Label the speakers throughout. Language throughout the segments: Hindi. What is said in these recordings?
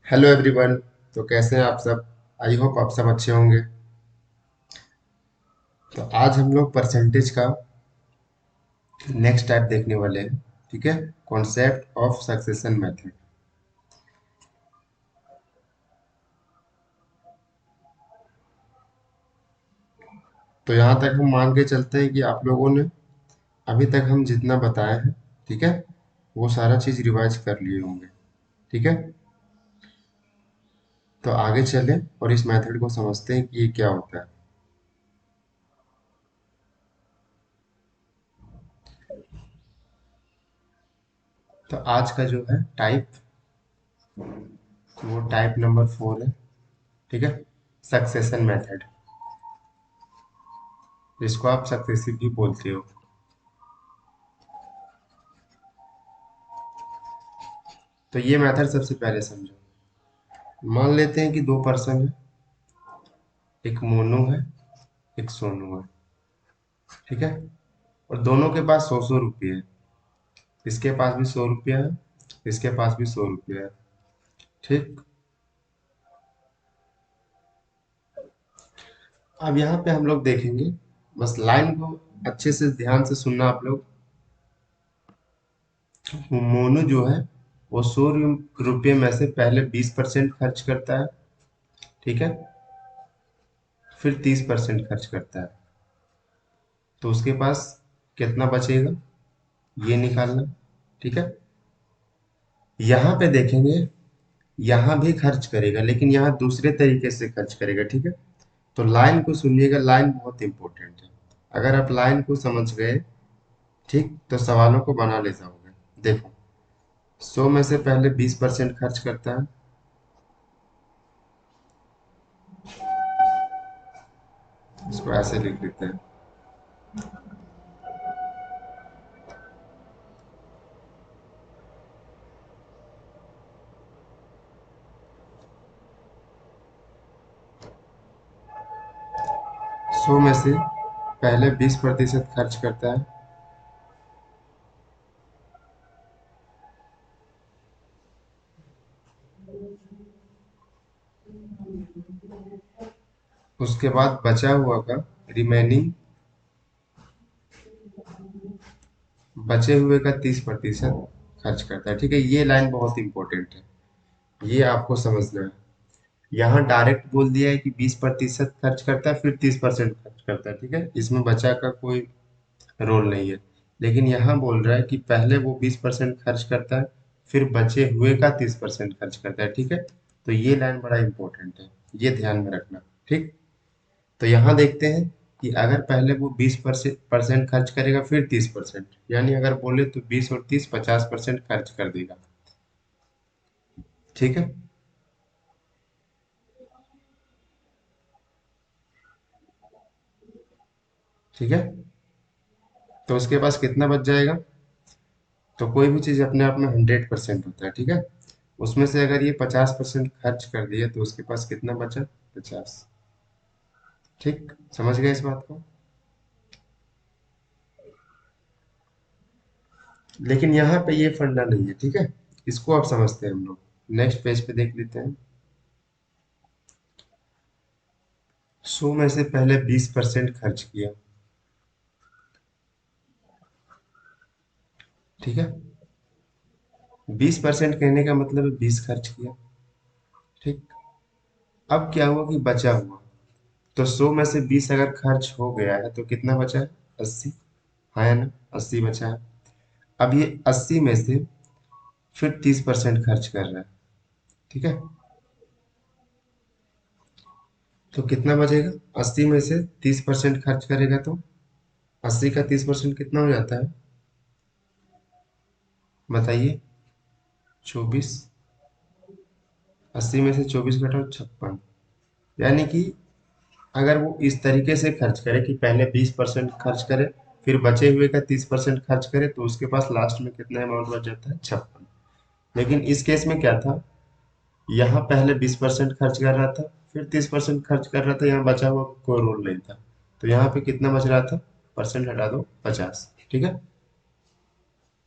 Speaker 1: Hello everyone. तो कैसे हैं आप सब? आई होप आप सब अच्छे होंगे। तो आज हम लोग परसेंटेज का नेक्स्ट टाइप देखने वाले हैं। ठीक है, कॉन्सेप्ट ऑफ सक्सेशन मेथड। तो यहाँ तक हम मान के चलते हैं कि आप लोगों ने अभी तक हम जितना बताए हैं, ठीक है, वो सारा चीज़ रिवाइज कर लिए होंगे। ठीक है, तो आगे चलें और इस मेथड को समझते हैं कि ये क्या होता है। तो आज का जो है टाइप, वो टाइप नंबर 4 है। ठीक है, सक्सेशन मेथड, जिसको आप सक्सेसिव भी बोलते हो। तो ये मेथड सबसे पहले समझो। मान लेते हैं कि दो पर्सन है, एक मोनू है, एक सोनू है। ठीक है, और दोनों के पास 100 100 रुपये है। इसके पास भी 100 रुपया है, इसके पास भी 100 रुपया है। ठीक, अब यहाँ पे हम लोग देखेंगे, बस लाइन को अच्छे से ध्यान से सुनना आप लोग। मोनू जो है वो 100 रुपये में से पहले 20% खर्च करता है। ठीक है, फिर 30% खर्च करता है। तो उसके पास कितना बचेगा, ये निकालना। ठीक है, यहाँ पे देखेंगे, यहाँ भी खर्च करेगा लेकिन यहाँ दूसरे तरीके से खर्च करेगा। ठीक है, तो लाइन को सुनिएगा, लाइन बहुत इंपॉर्टेंट है। अगर आप लाइन को समझ गए, ठीक, तो सवालों को बना ले जाओगे। देखो, 100 में से पहले 20% खर्च करता है। इसको ऐसे लिख देते हैं। 100 में से पहले 20% खर्च करता है। उसके बाद बचा हुआ का रिमेनिंग, बचे हुए का 30% खर्च करता है। ठीक है, ये लाइन बहुत इंपॉर्टेंट है, ये आपको समझना है। यहाँ डायरेक्ट बोल दिया है कि 20% खर्च करता है, फिर 30% खर्च करता है। ठीक है, इसमें बचा का कोई रोल नहीं है। लेकिन यहाँ बोल रहा है कि पहले वो 20% खर्च करता है, फिर बचे हुए का 30% खर्च करता है। ठीक है, तो ये लाइन बड़ा इंपॉर्टेंट है, ये ध्यान में रखना। ठीक, तो यहाँ देखते हैं कि अगर पहले वो 20% खर्च करेगा, फिर 30%, यानी अगर बोले तो 20 और 30 50% खर्च कर देगा। ठीक है, ठीक है, तो उसके पास कितना बच जाएगा? तो कोई भी चीज़ अपने आप में 100% होता है। ठीक है, उसमें से अगर ये 50% खर्च कर दिए तो उसके पास कितना बचा? 50। ठीक, समझ गए इस बात को? लेकिन यहाँ पे ये फंडा नहीं है। ठीक है, इसको अब समझते हैं हम लोग। नेक्स्ट पेज पे देख लेते हैं। 100 में से पहले 20% खर्च किया। ठीक है, 20% कहने का मतलब है 20 खर्च किया। ठीक, अब क्या हुआ कि बचा हुआ, तो 100 में से 20 अगर खर्च हो गया है तो कितना बचा है? 80। हाँ है ना, 80 बचा है। अब ये 80 में से फिर 30% खर्च कर रहा है। ठीक है, तो कितना बचेगा? 80 में से 30% खर्च करेगा तो 80 का 30% कितना हो जाता है? बताइए। 24। 80 में से 24 घटाओ 56। यानी कि अगर वो इस तरीके से खर्च करे कि पहले 20% खर्च करे, फिर बचे हुए का 30% खर्च करे, तो उसके पास लास्ट में कितना अमाउंट बच जाता है? 56। लेकिन इस केस में क्या था, यहाँ पहले 20% खर्च कर रहा था, फिर 30% खर्च कर रहा था, यहाँ बचा हुआ कोई रोल नहीं था। तो यहाँ पे कितना बच रहा था? परसेंट हटा दो, 50। ठीक है,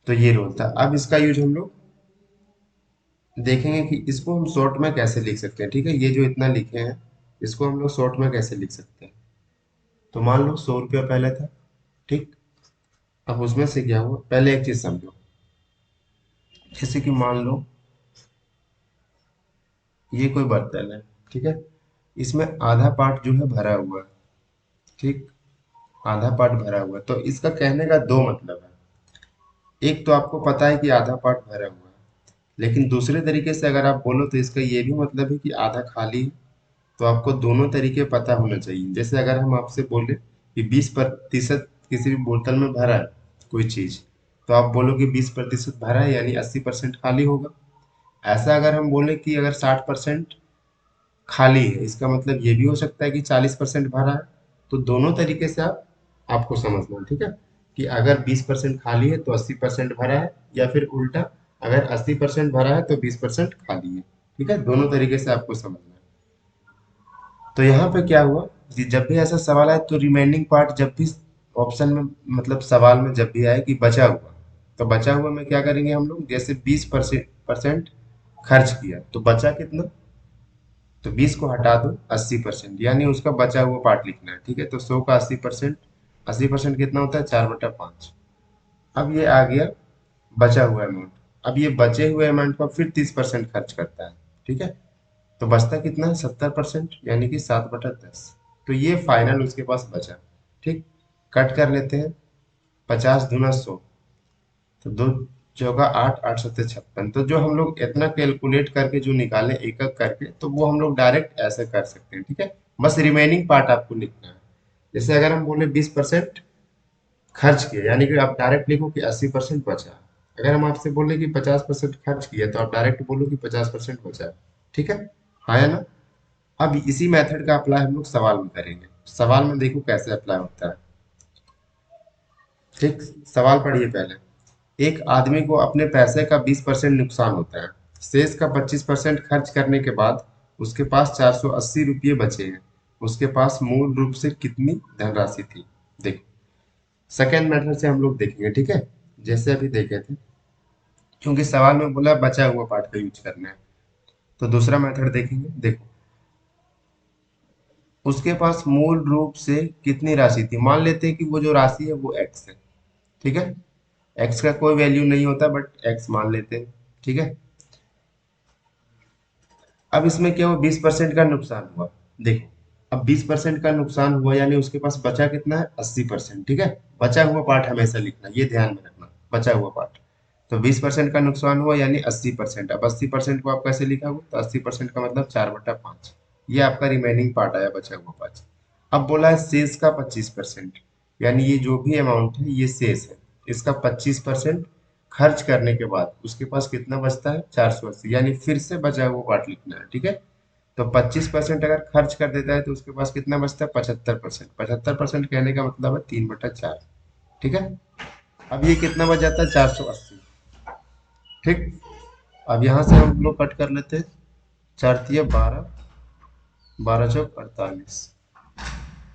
Speaker 1: तो ये रोल था। अब इसका यूज हम लोग देखेंगे कि इसको हम शॉर्ट में कैसे लिख सकते हैं। ठीक है, ये जो इतना लिखे हैं इसको हम लोग शॉर्ट में कैसे लिख सकते हैं। तो मान लो 100 रुपया पहले था। ठीक, अब उसमें से क्या हुआ, पहले एक चीज समझो। जैसे कि मान लो ये कोई बर्तन है। ठीक है, इसमें आधा पार्ट जो है भरा हुआ है। ठीक, आधा पार्ट भरा हुआ है, तो इसका कहने का दो मतलब है। एक तो आपको पता है कि आधा पार्ट भरा हुआ है, लेकिन दूसरे तरीके से अगर आप बोलो तो इसका ये भी मतलब है कि आधा खाली है। तो आपको दोनों तरीके पता होना चाहिए। जैसे अगर हम आपसे बोले कि 20% किसी भी बोतल में भरा है कोई चीज, तो आप बोलोगे 20% भरा है यानी 80% खाली होगा। ऐसा अगर हम बोले कि अगर 60% खाली है, इसका मतलब ये भी हो सकता है कि 40% भरा है। तो दोनों तरीके से आपको समझना है। ठीक है, कि अगर 20% खाली है तो 80% भरा है, या फिर उल्टा, अगर 80% भरा है तो 20% खाली है। ठीक है, दोनों तरीके से आपको समझना है। तो यहाँ पे क्या हुआ कि जब भी ऐसा सवाल आए तो रिमेनिंग पार्ट जब भी ऑप्शन में, मतलब सवाल में जब भी आए कि बचा हुआ, तो बचा हुआ में क्या करेंगे हम लोग, जैसे 20% खर्च किया तो बचा कितना, तो 20 को हटा दो, 80%, यानी उसका बचा हुआ पार्ट लिखना है। ठीक है, तो 100 का 80%, 80% कितना होता है, 4/5। अब ये आ गया बचा हुआ अमाउंट। अब ये बचे हुए अमाउंट का फिर 30% खर्च करता है। ठीक है, तो बचता कितना है, 70%, यानी कि 7/10। तो ये फाइनल उसके पास बचा। ठीक, कट कर लेते हैं। 50 दूना 100, तो दो चौका 8, 8 सत्ते 56। तो जो हम लोग इतना कैलकुलेट करके जो निकाले एक एक करके, तो वो हम लोग डायरेक्ट ऐसे कर सकते हैं। ठीक है, बस रिमेनिंग पार्ट आपको लिखना है। जैसे अगर हम बोले 20% खर्च किए, यानी कि आप डायरेक्ट लिखो कि 80% बचा। अगर हम आपसे बोले कि 50% खर्च किया, तो आप डायरेक्ट बोलो कि 50% बचा। ठीक है, हाँ या ना। अब इसी मेथड का अप्लाई हम लोग सवाल में करेंगे। सवाल में देखो कैसे अप्लाई होता है। ठीक, सवाल पढ़िए पहले। एक आदमी को अपने पैसे का 20% नुकसान होता है। शेष का 25% खर्च करने के बाद उसके पास 480 रुपये बचे हैं। उसके पास मूल रूप से कितनी धनराशि थी। देखो, सेकेंड मेथड से हम लोग देखेंगे। ठीक है, जैसे अभी देखे थे, क्योंकि सवाल में बोला बचा हुआ पार्ट का यूज करना है, तो दूसरा मेथड देखेंगे। देखो, उसके पास मूल रूप से कितनी राशि थी। मान लेते हैं कि वो जो राशि है वो एक्स है। ठीक है, एक्स का कोई वैल्यू नहीं होता, बट एक्स मान लेते हैं। ठीक है, अब इसमें क्या हुआ, 20% का नुकसान हुआ। देखो, अब 20% का नुकसान हुआ यानी उसके पास बचा कितना है, 80%। ठीक है, बचा हुआ पार्ट हमेशा लिखना, ये ध्यान में रखना, बचा हुआ पार्ट। तो 20% का नुकसान हुआ यानी 80%। अब 80% को आप कैसे लिखा हुआ, तो 80% का मतलब 4/5। ये आपका रिमेनिंग पार्ट आया, बचा हुआ पार्ट। अब बोला है शेष का 25%, यानी ये जो भी अमाउंट है ये शेष है। इसका 25% खर्च करने के बाद उसके पास कितना बचता है, 480, यानी फिर से बचा हुआ पार्ट लिखना है। ठीक है, तो 25% अगर खर्च कर देता है तो उसके पास कितना बचता है, 75%। 75% कहने का मतलब है 3/4। ठीक है, अब ये कितना बच जाता है, 480। ठीक, अब यहाँ से हम लोग कट कर लेते हैं। 4×3 = 12, 12×4 = 48।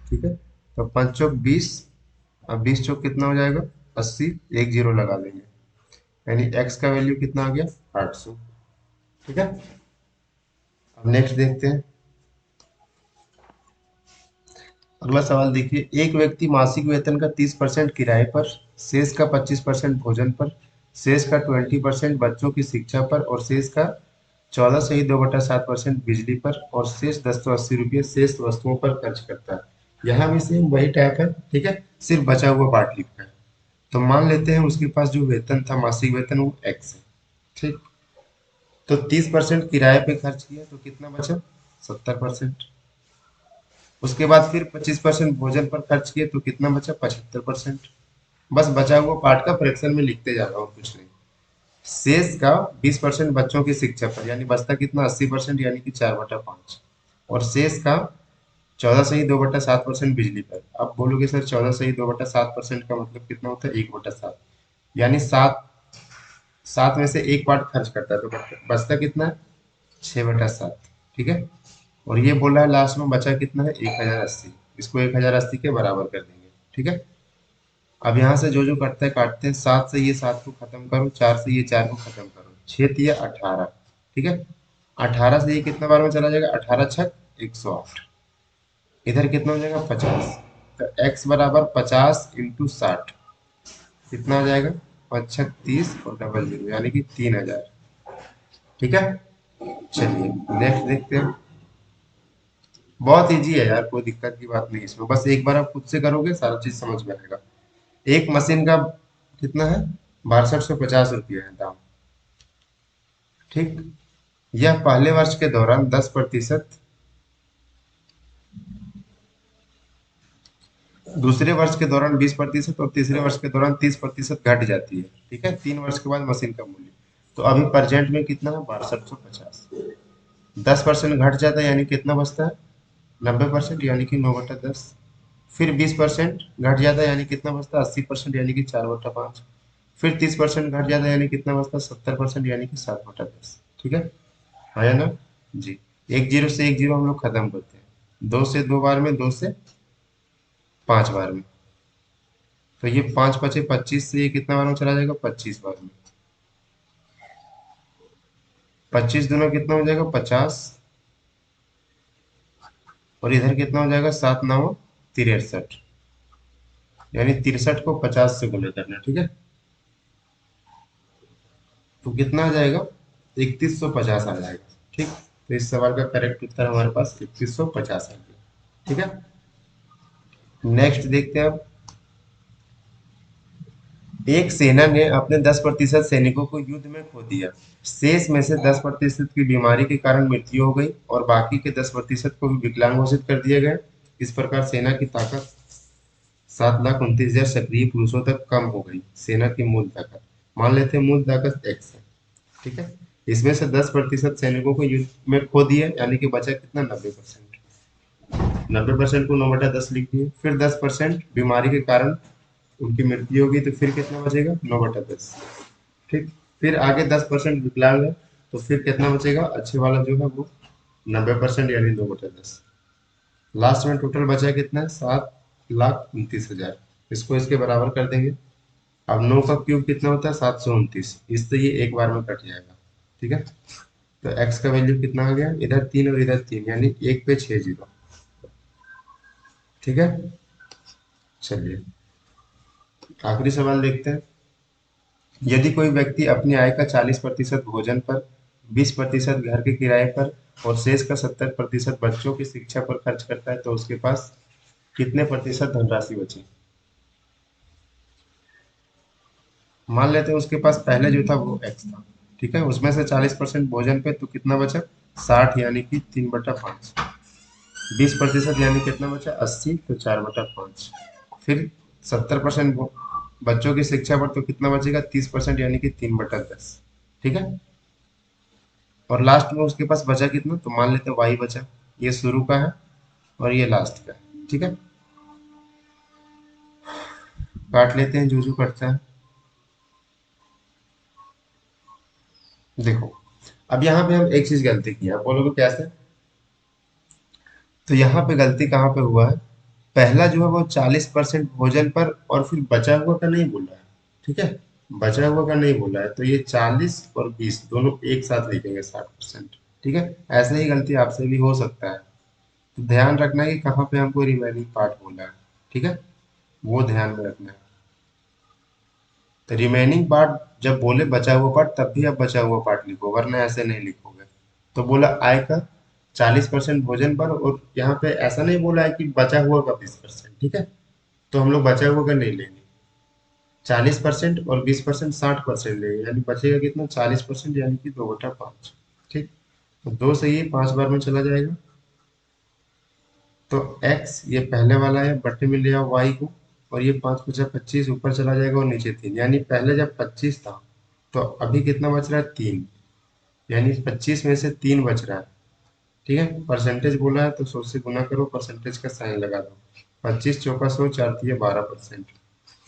Speaker 1: ठीक है, तो 5×4 = 20। अब 20 चौक कितना हो जाएगा, 80, एक जीरो लगा देंगे, यानी एक्स का वैल्यू कितना आ गया, 800। ठीक है, अब नेक्स्ट देखते हैं। अगला सवाल देखिए, एक व्यक्ति मासिक वेतन का 30% किराए पर, शेष का 25% भोजन पर, शेष का 20% बच्चों की शिक्षा पर, और शेष का 14 सही 2/7% बिजली पर, और शेष 1080 रुपये शेष वस्तुओं पर खर्च करता है। यहाँ भी सेम वही टाइप है। ठीक है, सिर्फ बचा हुआ पार्ट लिखना है। तो मान लेते हैं उसके पास जो वेतन था, मासिक वेतन, वो एक्स है। ठीक, तो 30% किराए पे खर्च किया तो कितना बचा, 70%। उसके बाद फिर 25% भोजन पर खर्च किए तो कितना बचा, 75%। बस बचा हुआ पार्ट का फ्रैक्शन में लिखते जा रहा हूँ, कुछ नहीं। शेष का 20% बच्चों की शिक्षा पर, यानी बचता कितना, 80%, यानी कि 4/5। और शेष का 14 सही 2/7% बिजली पर। अब बोलोगे सर 14 सही 2/7% का मतलब कितना होता है, 1/7, यानी सात, सात में से एक पार्ट खर्च करता है, तो बचता कितना है, 6/7। ठीक है, और ये बोला है लास्ट में बचा कितना है, 1080। इसको 1080 के बराबर कर देंगे। ठीक है, अब यहाँ से जो जो कटता है काटते हैं। 7 से ये 7 को खत्म करो, 4 से ये 4 को खत्म करो, 6×3 = 18। ठीक है। 18 से ये कितना बार में चला जाएगा, 18 छक 108, इधर कितना हो जाएगा 50, तो x बराबर 50 इंटू 60 कितना हो जाएगा, 5 छक 30 और डबल जीरो यानी कि 3000। ठीक है, चलिए नेक्स्ट देखते हैं। बहुत इजी है यार, कोई दिक्कत की बात नहीं इसमें, बस एक बार आप खुद से करोगे सारा चीज समझ में आएगा। एक मशीन का कितना है, 6250 रुपया है दाम। ठीक, यह पहले वर्ष के दौरान 10%, दूसरे वर्ष के दौरान 20% और तीसरे वर्ष के दौरान 30% घट जाती है। ठीक है, 3 वर्ष के बाद मशीन का मूल्य, तो अभी प्रेजेंट में कितना है, 6250। 10% घट जाता है यानी कितना बचता है, 90% यानी कि 9/10। फिर 20% घट जाता है यानी कितना बचता है, 80% यानी कि 4/5। फिर 30% घट जाता है यानी कितना बचता है, 70% यानी कि 7/10। ठीक है, है ना जी। एक जीरो से एक जीरो हम लोग खत्म करते हैं, 2 से 2 बार में, 2 से 5 बार में, तो ये 5×5 = 25 से ये कितना बार में चला जाएगा, 25 बार में। 25 दूना कितना हो जाएगा, 50, और इधर कितना हो जाएगा, 7×9 = 63, यानी 63 को 50 से गुणा करना। ठीक है, तो कितना आ जाएगा, 3150 आ जाएगा। ठीक, तो इस सवाल का करेक्ट उत्तर हमारे पास 3150 आ गया। ठीक है, नेक्स्ट देखते हैं अब। एक सेना ने अपने 10% सैनिकों को युद्ध में खो दिया, शेष में से 10% की बीमारी के कारण मृत्यु हो गई और बाकी के 10% को भी विकलांग घोषित कर दिया गया। इस प्रकार सेना की ताकत 7,29,000 सक्रिय पुरुषों तक कम हो गई। सेना की मूल ताकत, मान लेते हैं मूल ताकत एक्स है। ठीक है, इसमें से 10% सैनिकों को युद्ध में खो दिया यानी कि बचा कितना, 90%। 90% को 9/10 लिख दिए, फिर 10% बीमारी के कारण उनकी मृत्यु होगी, तो फिर कितना बचेगा, 9/10। ठीक, फिर आगे 10% विकलांग है, तो फिर कितना बचेगा, अच्छे वाला जो है वो 90% यानी 2/10। लास्ट में टोटल बचा कितना है, 7,29,000। इसको इसके बराबर कर देंगे। अब 9 का क्यूब कितना होता है, 729, इससे ये एक बार में कट जाएगा। ठीक है, तो x का वैल्यू कितना आ गया, इधर 3 और इधर 3 यानी 1 पे 6 जीरो। ठीक है, चलिए आखिरी सवाल देखते हैं। यदि कोई व्यक्ति अपनी आय का 40% भोजन पर, 20% घर के किराए पर और शेष का 70% बच्चों की शिक्षा पर खर्च करता है, तो उसके पास कितने प्रतिशत धनराशि बची। मान लेते हैं उसके पास पहले जो था वो एक्स था। ठीक है, उसमें से 40% भोजन पे, तो कितना बचा, 60 यानी कि 3/5। 20% यानी कितना बचा, 80, तो 4/5। फिर 70% बच्चों की शिक्षा पर, तो कितना बचेगा, 30% यानी कि 3/10। ठीक है, और लास्ट में उसके पास बचा कितना, तो मान लेते हैं वाई बचा। ये शुरू का है और ये लास्ट का है। ठीक है, काट लेते हैं जो जो कटता है। देखो, अब यहाँ पे हम एक चीज गलती किया, बोलोगे कैसे, तो यहाँ पे गलती कहाँ पे हुआ है, पहला जो है वो 40% भोजन पर और फिर बचा हुआ का नहीं बोला है। ठीक है, बचा हुआ का नहीं बोला है, तो ये 40 और 20 दोनों एक साथ लिखेंगे 60%। ठीक है, ऐसे ही गलती आपसे भी हो सकता है, तो ध्यान रखना है कि कहाँ पे हमको रिमेनिंग पार्ट बोला है। ठीक है, वो ध्यान में रखना है। तो रिमेनिंग पार्ट जब बोले बचा हुआ पार्ट, तब भी आप बचा हुआ पार्ट लिखो, वरना ऐसे नहीं लिखोगे। तो बोला आय का 40% भोजन पर, और यहाँ पे ऐसा नहीं बोला है कि बचा हुआ का 20%। ठीक है, तो हम लोग बचा हुआ का नहीं लेंगे, 40% और 20% 60% लेंगे, यानी बचेगा कितना, 40% यानी कि 2/5। ठीक, तो 2 से ये 5 बार में चला जाएगा, तो x ये पहले वाला है, बट्टे में ले आओ y को, और ये 5×5 = 25, ऊपर चला जाएगा और नीचे 3, यानी पहले जब 25 था, तो अभी कितना बच रहा है, 3, यानी 25 में से 3 बच रहा है। ठीक है, परसेंटेज बोला है तो 100 से गुना करो, परसेंटेज का साइन लगा दो, 25 चौका 100, 4×3 = 12%।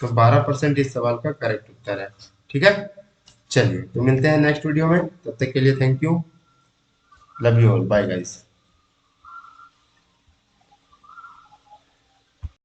Speaker 1: तो 12% इस सवाल का करेक्ट उत्तर है। ठीक है, चलिए तो मिलते हैं नेक्स्ट वीडियो में, तब तक के लिए thank you, love you all, bye guys.